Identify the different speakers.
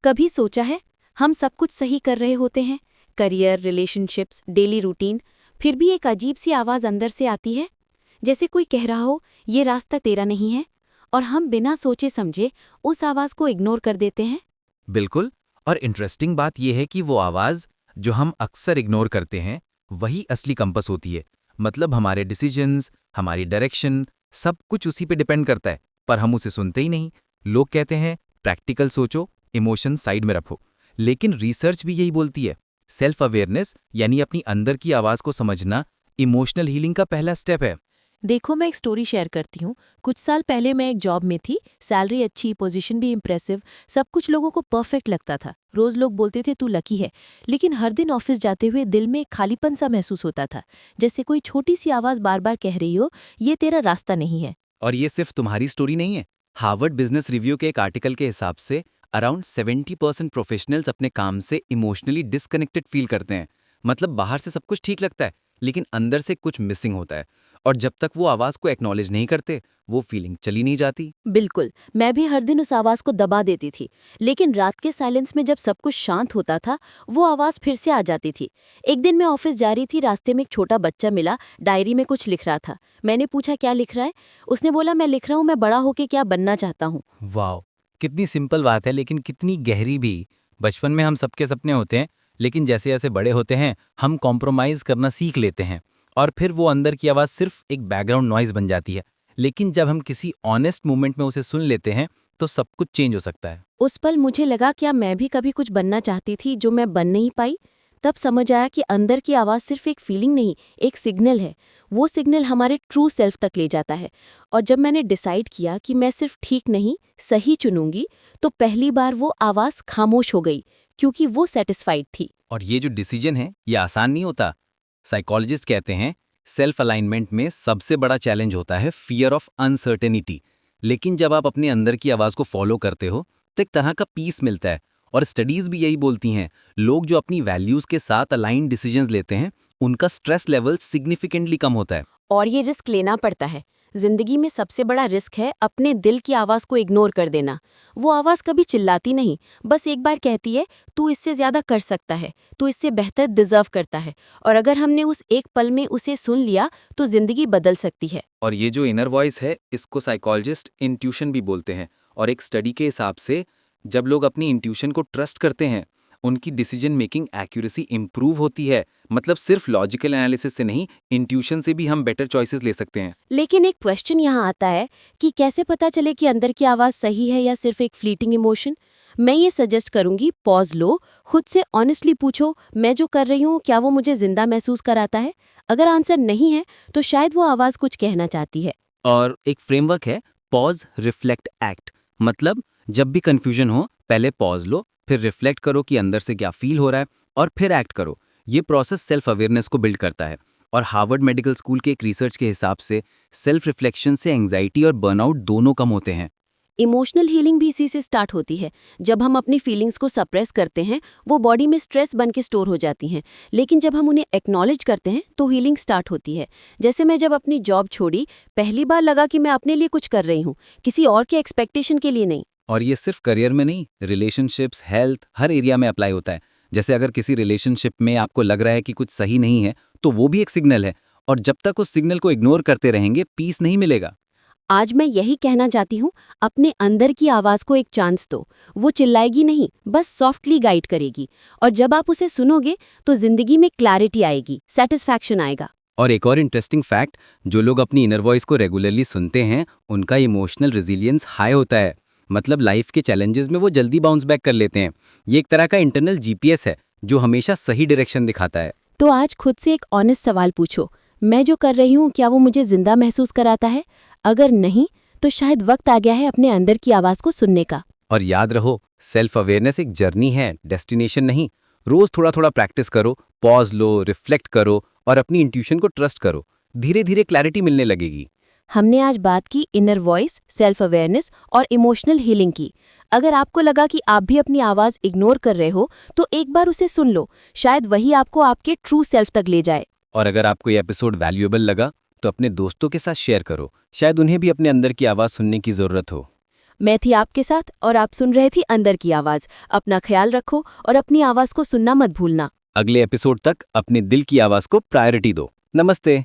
Speaker 1: कभी सोचा है, हम सब कुछ सही कर रहे होते हैं, करियर, रिलेशनशिप्स, डेली रूटीन, फिर भी एक अजीब सी आवाज़ अंदर से आती है, जैसे कोई कह रहा हो ये रास्ता तेरा नहीं है, और हम बिना सोचे समझे उस आवाज़ को इग्नोर कर देते हैं।
Speaker 2: बिल्कुल। और इंटरेस्टिंग बात यह है कि वो आवाज़ जो हम अक्सर इग्नोर करते हैं वही असली कंपस होती है। मतलब हमारे डिसीजंस, हमारी डायरेक्शन, सब कुछ उसी पे डिपेंड करता है, पर हम उसे सुनते ही नहीं। लोग कहते हैं प्रैक्टिकल सोचो, इमोशन साइड में रखो, लेकिन रिसर्च भी यही बोलती है। सेल्फ अवेयरनेस यानी अपनी अंदर की आवाज़ को समझना इमोशनल हीलिंग का पहला स्टेप है।
Speaker 3: देखो, मैं एक स्टोरी शेयर करती हूँ। कुछ साल पहले मैं एक जॉब में थी, सैलरी अच्छी, पोजीशन भी इम्प्रेसिव, सब कुछ लोगों को परफेक्ट लगता था। रोज लोग बोलते थे तू लकी है, लेकिन हर दिन ऑफिस जाते हुए दिल में एक खालीपन सा महसूस होता था, जैसे कोई छोटी सी आवाज़ बार बार कह रही हो ये तेरा रास्ता नहीं है।
Speaker 2: और ये सिर्फ तुम्हारी स्टोरी नहीं है। हार्वर्ड बिजनेस रिव्यू के एक आर्टिकल के हिसाब से अराउंड 70% प्रोफेशनल्स अपने काम से इमोशनली डिस्कनेक्टेड फील करते हैं। मतलब बाहर से सब कुछ ठीक लगता है, लेकिन अंदर से कुछ मिसिंग होता है। और जब तक वो आवाज़ को एक्नॉलेज नहीं करते, वो फीलिंग चली नहीं जाती।
Speaker 3: बिल्कुल, मैं भी हर दिन उस आवाज़ को दबा देती थी, लेकिन रात के साइलेंस में जब सब कुछ शांत होता था, वो आवाज़ फिर से आ जाती थी। एक दिन मैं ऑफिस जा रही थी, रास्ते में एक छोटा बच्चा मिला, डायरी में कुछ लिख रहा था। मैंने पूछा क्या लिख रहा है? उसने बोला मैं लिख रहा हूँ मैं बड़ा होके क्या बनना चाहता हूँ।
Speaker 2: वाह, कितनी सिंपल बात है लेकिन कितनी गहरी भी। बचपन में हम सबके सपने होते हैं, लेकिन जैसे जैसे बड़े होते हैं हम कॉम्प्रोमाइज़ करना सीख लेते हैं, और फिर वो अंदर की आवाज़ सिर्फ एक बैकग्राउंड नॉइज़ बन जाती है। लेकिन जब हम किसी ऑनेस्ट मोमेंट में उसे सुन लेते हैं तो सब कुछ चेंज हो सकता है।
Speaker 3: उस पल मुझे लगा क्या मैं भी कभी कुछ बनना चाहती थी जो मैं बन नहीं पाई। तब समझ आया कि अंदर की आवाज़ सिर्फ एक फीलिंग नहीं, एक सिग्नल है। वो सिग्नल हमारे ट्रू सेल्फ तक ले जाता है। और जब मैंने डिसाइड किया कि मैं सिर्फ ठीक नहीं, सही चुनूंगी, तो पहली बार वो आवाज़ खामोश हो गई, क्योंकि वो सेटिस्फाइड थी।
Speaker 2: और ये जो डिसीजन है ये आसान नहीं होता। साइकोलॉजिस्ट कहते हैं सेल्फ अलाइनमेंट में सबसे बड़ा चैलेंज होता है फियर ऑफ अनसर्टेनिटी। लेकिन जब आप अपने अंदर की आवाज़ को फॉलो करते हो तो एक तरह का पीस मिलता है। और स्टडीज़ भी यही बोलती हैं, लोग जो अपनी वैल्यूज़ के साथ अलाइन डिसीजंस लेते हैं उनका स्ट्रेस लेवल सिग्निफिकेंटली कम होता है।
Speaker 3: और ये रिस्क लेना पड़ता है। जिंदगी में सबसे बड़ा रिस्क है अपने दिल की आवाज़ को इग्नोर कर देना। वो आवाज़ कभी चिल्लाती नहीं, बस एक बार कहती है तू इससे ज़्यादा कर सकता है, तू इससे बेहतर डिजर्व करता है। और अगर हमने उस एक पल में उसे सुन लिया तो जिंदगी बदल सकती है।
Speaker 2: और ये जो इनर वॉइस है इसको साइकोलॉजिस्ट इंट्यूशन भी बोलते हैं। और एक स्टडी के हिसाब से जब लोग अपनी इंट्यूशन को ट्रस्ट करते हैं उनकी डिसीजन मेकिंग एक्यूरेसी इंप्रूव होती है। मतलब सिर्फ लॉजिकल एनालिसिस से नहीं, इंट्यूशन से भी हम बेटर चॉइसेस ले सकते हैं।
Speaker 3: लेकिन एक क्वेश्चन यहाँ आता है कि कैसे पता चले कि अंदर की आवाज़ सही है या सिर्फ एक फ्लीटिंग इमोशन। मैं ये सजेस्ट करूंगी, पॉज लो, खुद से ऑनेस्टली पूछो मैं जो कर रही हूँ क्या वो मुझे जिंदा महसूस कराता है। अगर आंसर नहीं है तो शायद वो आवाज़ कुछ कहना चाहती है।
Speaker 2: और एक फ्रेमवर्क है पॉज रिफ्लेक्ट एक्ट। मतलब जब भी कंफ्यूजन हो पहले पॉज लो, फिर रिफ्लेक्ट करो कि अंदर से क्या फील हो रहा है, और फिर एक्ट करो। ये प्रोसेस सेल्फ अवेयरनेस को बिल्ड करता है। और हार्वर्ड मेडिकल स्कूल के एक रिसर्च के हिसाब से सेल्फ रिफ्लेक्शन से एंग्जाइटी और बर्नआउट दोनों कम होते हैं।
Speaker 3: इमोशनल हीलिंग भी इसी से स्टार्ट होती है। जब हम अपनी फीलिंग्स को सप्रेस करते हैं वो बॉडी में स्ट्रेस बन के स्टोर हो जाती हैं, लेकिन जब हम उन्हें एक्नॉलेज करते हैं तो हीलिंग स्टार्ट होती है। जैसे मैं जब अपनी जॉब छोड़ी, पहली बार लगा कि मैं अपने लिए कुछ कर रही हूँ, किसी और के एक्सपेक्टेशन के लिए नहीं।
Speaker 2: और ये सिर्फ करियर में नहीं, रिलेशनशिप्स, हेल्थ, हर एरिया में अप्लाई होता है। जैसे अगर किसी रिलेशनशिप में आपको लग रहा है कि कुछ सही नहीं है तो वो भी एक सिग्नल है। और जब तक उस सिग्नल को इग्नोर करते रहेंगे पीस नहीं मिलेगा।
Speaker 3: आज मैं यही कहना चाहती हूँ, अपने अंदर की आवाज़ को एक चांस दो। वो चिल्लाएगी नहीं, बस सॉफ्टली गाइड करेगी। और जब आप उसे सुनोगे तो जिंदगी में क्लैरिटी आएगी, सेटिस्फैक्शन आएगा।
Speaker 2: और एक और इंटरेस्टिंग फैक्ट, जो लोग अपनी इनर वॉइस को रेगुलरली सुनते हैं उनका इमोशनल रेजिलियंस हाई होता है। मतलब लाइफ के चैलेंजेस में वो जल्दी बाउंस बैक कर लेते हैं। ये एक तरह का इंटरनल जीपीएस है जो हमेशा सही डायरेक्शन दिखाता है।
Speaker 3: तो आज खुद से एक ऑनेस्ट सवाल पूछो, मैं जो कर रही हूँ क्या वो मुझे जिंदा महसूस कराता है? अगर नहीं, तो शायद वक्त आ गया है अपने अंदर की आवाज़ को सुनने का।
Speaker 2: और याद रहो, सेल्फ अवेयरनेस एक जर्नी है, डेस्टिनेशन नहीं। रोज थोड़ा थोड़ा प्रैक्टिस करो, पॉज लो, रिफ्लेक्ट करो और अपनी इंट्यूशन को ट्रस्ट करो। धीरे धीरे क्लैरिटी मिलने लगेगी।
Speaker 3: हमने आज बात की इनर वॉइस, सेल्फ अवेयरनेस और इमोशनल हीलिंग की। अगर आपको लगा कि आप भी अपनी आवाज़ इग्नोर कर रहे हो तो एक बार उसे सुन लो, शायद वही आपको आपके ट्रू सेल्फ तक ले जाए।
Speaker 2: और अगर आपको ये एपिसोड वैल्यूएबल लगा तो अपने दोस्तों के साथ शेयर करो, शायद उन्हें भी अपने अंदर की आवाज़ सुनने की ज़रूरत हो।
Speaker 3: मैं थी आपके साथ और आप सुन रहे थी अंदर की आवाज़। अपना ख्याल रखो और अपनी आवाज़ को सुनना मत भूलना।
Speaker 2: अगले एपिसोड तक अपने दिल की आवाज को प्रायोरिटी दो। नमस्ते।